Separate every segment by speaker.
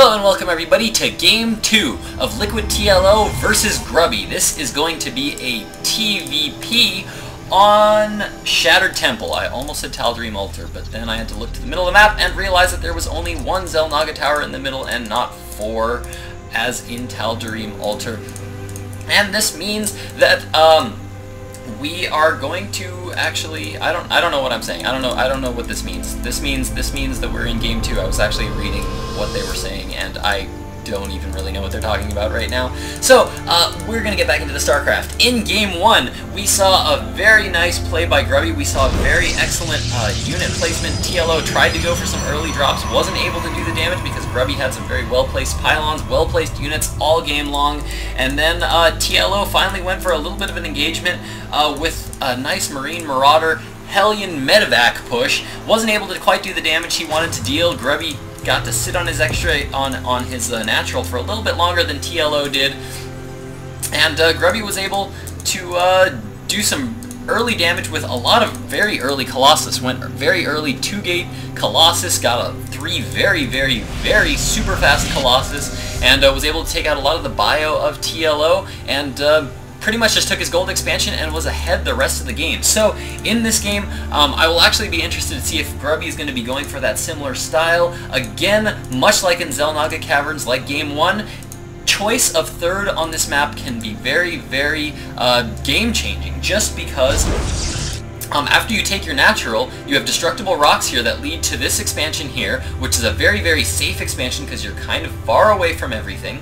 Speaker 1: Hello and welcome everybody to Game 2 of LiquidTLO versus Grubby. This is going to be a TVP on Shattered Temple. I almost said Tal'Darim Altar, but then I had to look to the middle of the map and realize that there was only one Xel'Naga tower in the middle and not four, as in Tal'Darim Altar. And this means that we are going to actually, I don't know what I'm saying. I don't know what this means. This means that we're in Game 2. I was actually reading what they were saying, and I don't even really know what they're talking about right now. So, we're going to get back into the StarCraft. In Game 1, we saw a very nice play by Grubby. We saw very excellent unit placement. TLO tried to go for some early drops, wasn't able to do the damage because Grubby had some very well-placed pylons, well-placed units all game long. And then TLO finally went for a little bit of an engagement with a nice Marine Marauder Hellion Medevac push. Wasn't able to quite do the damage he wanted to deal. Grubby got to sit on his extra on his natural for a little bit longer than TLO did, and Grubby was able to do some early damage with a lot of very early Colossus. Went very early 2-gate Colossus, got a 3 very super fast Colossus, and was able to take out a lot of the bio of TLO, and pretty much just took his gold expansion and was ahead the rest of the game. So in this game, I will actually be interested to see if Grubby is going to be going for that similar style. Again, much like in Xel'Naga Caverns, like Game 1, choice of third on this map can be very game-changing, just because after you take your natural, you have destructible rocks here that lead to this expansion here, which is a very safe expansion because you're kind of far away from everything.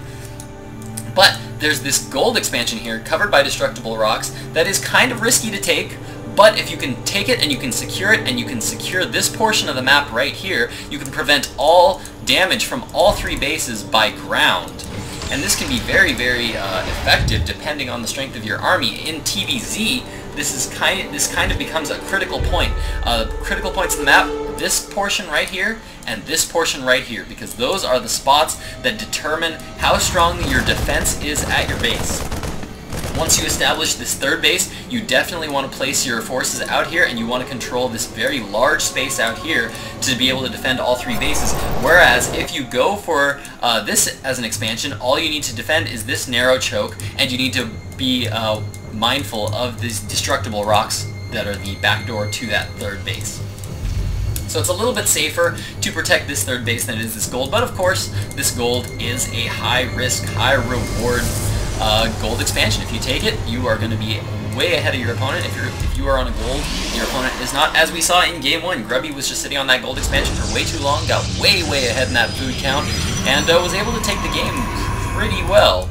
Speaker 1: But there's this gold expansion here, covered by destructible rocks, that is kind of risky to take, but if you can take it and you can secure it, and you can secure this portion of the map right here, you can prevent all damage from all three bases by ground. And this can be very effective depending on the strength of your army. In TVZ, this kind of becomes a critical point. Critical points in the map, this portion right here, and this portion right here, because those are the spots that determine how strong your defense is at your base. Once you establish this third base, you definitely want to place your forces out here, and you want to control this very large space out here to be able to defend all three bases. Whereas if you go for this as an expansion, all you need to defend is this narrow choke, and you need to be mindful of these destructible rocks that are the backdoor to that third base. So it's a little bit safer to protect this third base than it is this gold, but of course this gold is a high-risk, high-reward gold expansion. If you take it, you are going to be way ahead of your opponent. If you are on a gold, your opponent is not. As we saw in Game 1, Grubby was just sitting on that gold expansion for way too long, got way ahead in that food count, and was able to take the game pretty well.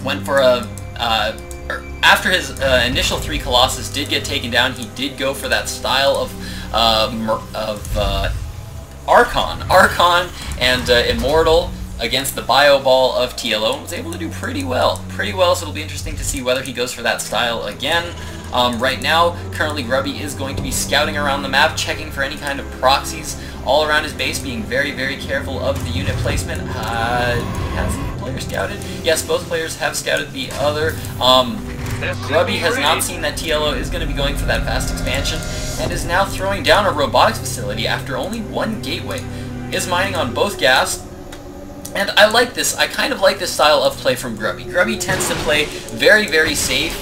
Speaker 1: Went for after his initial 3 Colossus did get taken down, he did go for that style of Archon and Immortal against the Bio Ball of TLO, and was able to do pretty well, so it'll be interesting to see whether he goes for that style again. Right now, currently Grubby is going to be scouting around the map, checking for any kind of proxies all around his base, being very careful of the unit placement. Has the player scouted? Yes, both players have scouted the other. Grubby has not seen that TLO is going to be going for that fast expansion, and is now throwing down a robotics facility after only 1 gateway. Is mining on both gas, and I like this. I kind of like this style of play from Grubby. Grubby tends to play very safe,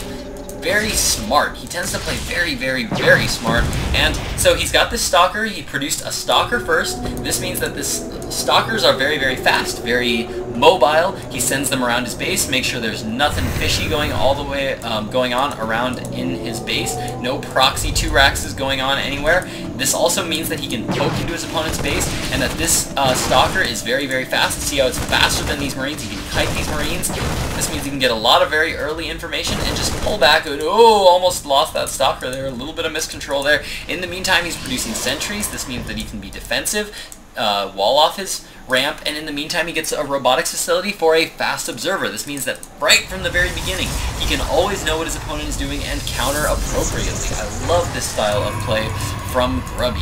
Speaker 1: very smart. He tends to play very smart, and so he's got this Stalker. He produced a Stalker first. This means that this Stalkers are very fast, very mobile. He sends them around his base, make sure there's nothing fishy going on around in his base. No proxy 2-racks is going on anywhere. This also means that he can poke into his opponent's base, and that this Stalker is very fast. See how it's faster than these Marines? He can kite these Marines. This means he can get a lot of very early information and just pull back. Oh, almost lost that Stalker there. A little bit of miscontrol there. In the meantime, he's producing sentries. This means that he can be defensive, wall off his ramp, and in the meantime he gets a robotics facility for a fast observer. This means that right from the very beginning he can always know what his opponent is doing and counter appropriately. I love this style of play from Grubby.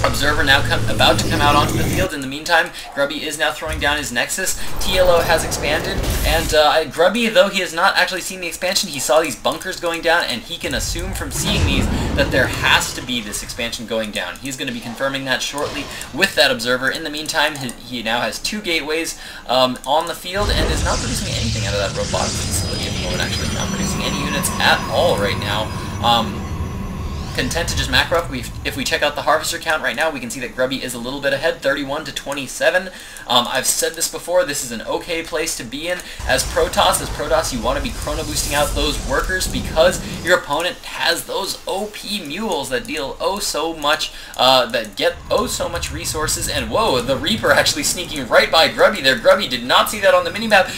Speaker 1: Observer now about to come out onto the field. In the meantime, Grubby is now throwing down his Nexus. TLO has expanded, and Grubby, though he has not actually seen the expansion, he saw these bunkers going down, and he can assume from seeing these that there has to be this expansion going down. He's going to be confirming that shortly with that Observer. In the meantime, he now has 2 gateways on the field and is not producing anything out of that robotic facility at the moment, actually not producing any units at all right now. Content to just macro up. If we check out the harvester count right now, we can see that Grubby is a little bit ahead, 31 to 27. I've said this before, this is an okay place to be in. As Protoss, you want to be chrono boosting out those workers because your opponent has those OP mules that deal so much, that get so much resources. And whoa, the Reaper actually sneaking right by Grubby there. Grubby did not see that on the minimap.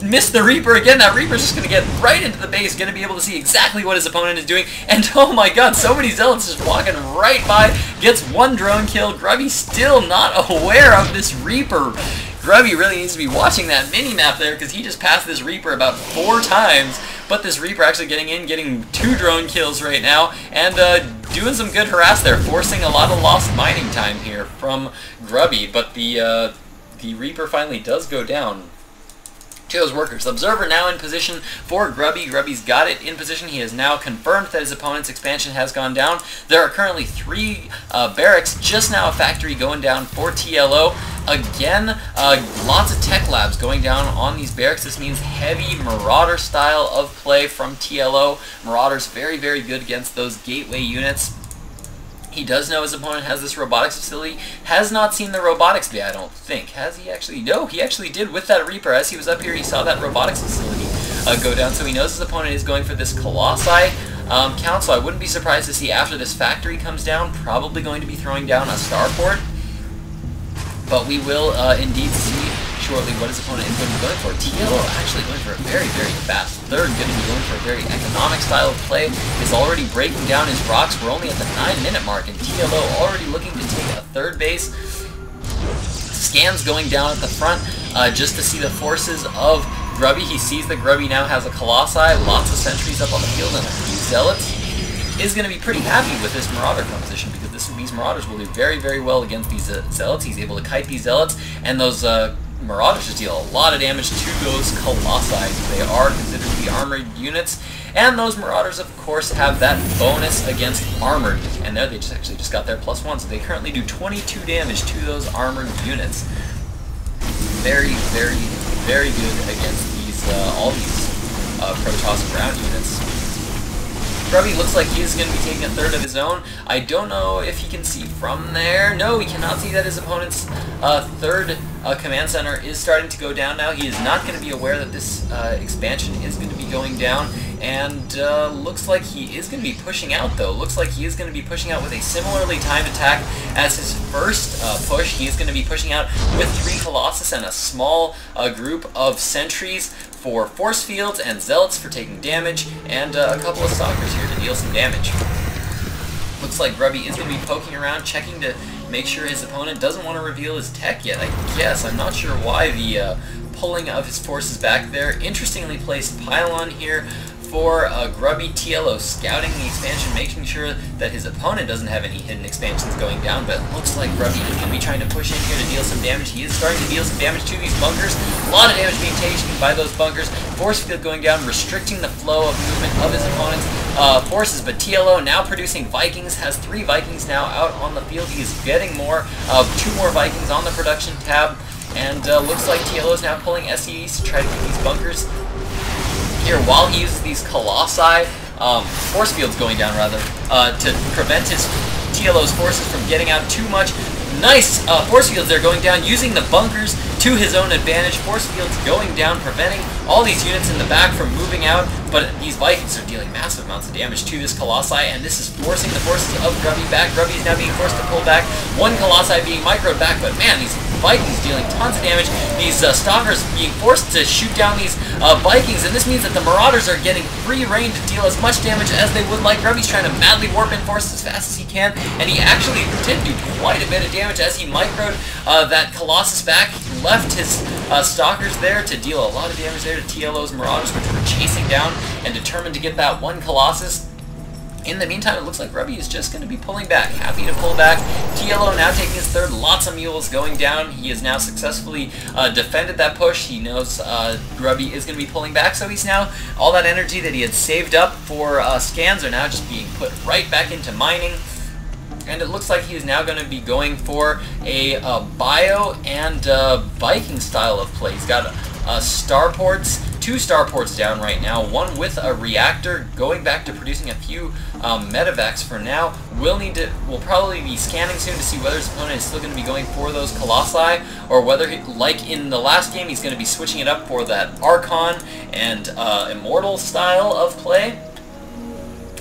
Speaker 1: Missed the Reaper again. That Reaper's just going to get right into the base, going to be able to see exactly what his opponent is doing. And oh my god, so many Zealots just walking right by. Gets 1 drone kill. Grubby still not aware of this Reaper. Grubby really needs to be watching that mini-map there because he just passed this Reaper about 4 times. But this Reaper actually getting 2 drone kills right now and doing some good harass there, forcing a lot of lost mining time here from Grubby. But the Reaper finally does go down to those workers. The Observer now in position for Grubby. Grubby's got it in position. He has now confirmed that his opponent's expansion has gone down. There are currently 3 barracks, just now a factory going down for TLO. Again, lots of tech labs going down on these barracks. This means heavy Marauder style of play from TLO. Marauder's very, very good against those gateway units. He does know his opponent has this robotics facility. Has not seen the robotics bay, I don't think. Has he actually? No, he actually did with that Reaper. As he was up here, he saw that robotics facility go down. So he knows his opponent is going for this Colossi count. So I wouldn't be surprised to see after this factory comes down, probably going to be throwing down a starport. But we will indeed see shortly what his opponent is going to be going for. TLO actually going for a very, very fast third, going to be going for a very economic style of play. Is already breaking down his rocks. We're only at the 9-minute mark, and TLO already looking to take a 3rd base. Scans going down at the front just to see the forces of Grubby. He sees that Grubby now has a Colossi, lots of sentries up on the field, and a few Zealots. Is going to be pretty happy with this Marauder composition because these Marauders will do very, very well against these Zealots. He's able to kite these Zealots, and those Marauders just deal a lot of damage to those Colossi. They are considered to be armored units, and those Marauders, of course, have that bonus against armored. And there they actually just got their +1, so they currently do 22 damage to those armored units. Very, very, very good against these all these Protoss ground units. Grubby looks like he is going to be taking a 3rd of his own. I don't know if he can see from there. No, he cannot see that his opponent's 3rd command center is starting to go down now. He is not going to be aware that this expansion is going to be going down. And looks like he is going to be pushing out, though. Looks like he is going to be pushing out with a similarly timed attack as his first push. He is going to be pushing out with 3 Colossus and a small group of sentries for force fields and Zealots for taking damage, and a couple of Stalkers here to deal some damage. Looks like Grubby is going to be poking around, checking to make sure his opponent doesn't want to reveal his tech yet, I guess. I'm not sure why the pulling of his forces back there. Interestingly placed pylon here for Grubby. TLO scouting the expansion, making sure that his opponent doesn't have any hidden expansions going down, but it looks like Grubby is going to be trying to push in here to deal some damage. He is starting to deal some damage to these bunkers. A lot of damage being taken by those bunkers. Force field going down, restricting the flow of movement of his opponent's forces, but TLO now producing Vikings, has 3 Vikings now out on the field. He is getting more, 2 more Vikings on the production tab, and looks like TLO is now pulling SCVs to try to keep these bunkers here while he uses these Colossi, force fields going down rather, to prevent his TLO's forces from getting out too much. Nice force fields there going down, using the bunkers to his own advantage. Force fields going down, preventing all these units in the back from moving out, but these Vikings are dealing massive amounts of damage to this Colossi, and this is forcing the forces of Grubby back. Grubby is now being forced to pull back, 1 Colossi being microed back, but man, these Vikings dealing tons of damage. These Stalkers being forced to shoot down these Vikings, and this means that the Marauders are getting free reign to deal as much damage as they would like. Grubby's trying to madly warp in forces as fast as he can, and he actually did do quite a bit of damage as he microed that Colossus back. He left his Stalkers there to deal a lot of damage there to TLO's Marauders, which were chasing down and determined to get that 1 Colossus. In the meantime, it looks like Grubby is just going to be pulling back. Happy to pull back. TLO now taking his third. Lots of mules going down. He has now successfully defended that push. He knows Grubby is going to be pulling back, so he's now, all that energy that he had saved up for scans are now just being put right back into mining. And it looks like he is now going to be going for a bio and Viking style of play. He's got starports. 2 starports down right now, one with a reactor, going back to producing a few medevacs for now. We'll probably be scanning soon to see whether his opponent is still going to be going for those Colossi, or whether, like in the last game, he's going to be switching it up for that Archon and Immortal style of play,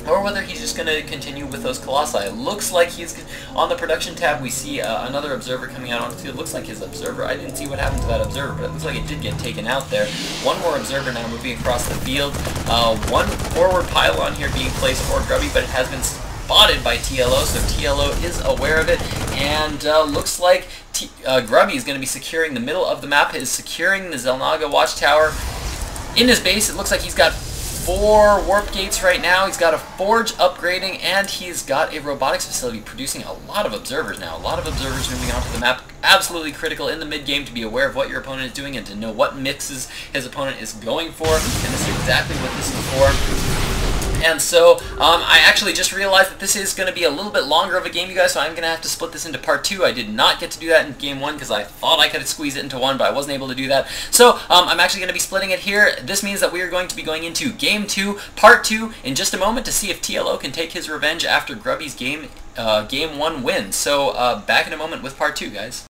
Speaker 1: or whether he's just going to continue with those Colossi. It looks like he's on the production tab. We see another observer coming out on the field. It looks like his observer. I didn't see what happened to that observer, but it looks like it did get taken out there. One more observer now moving across the field. One forward pylon here being placed for Grubby, but it has been spotted by TLO, so TLO is aware of it, and looks like Grubby is going to be securing the middle of the map. Is securing the Xel'Naga watchtower. In his base, it looks like he's got 4 warp gates right now. He's got a forge upgrading, and he's got a robotics facility producing a lot of observers now. A lot of observers moving onto the map. Absolutely critical in the mid-game to be aware of what your opponent is doing and to know what mixes his opponent is going for, and this is exactly what this is for. And so, I actually just realized that this is going to be a little bit longer of a game, you guys, so I'm going to have to split this into part 2. I did not get to do that in game 1 because I thought I could squeeze it into 1, but I wasn't able to do that. So, I'm actually going to be splitting it here. This means that we are going to be going into game 2, part 2, in just a moment to see if TLO can take his revenge after Grubby's game 1 win. So, back in a moment with part 2, guys.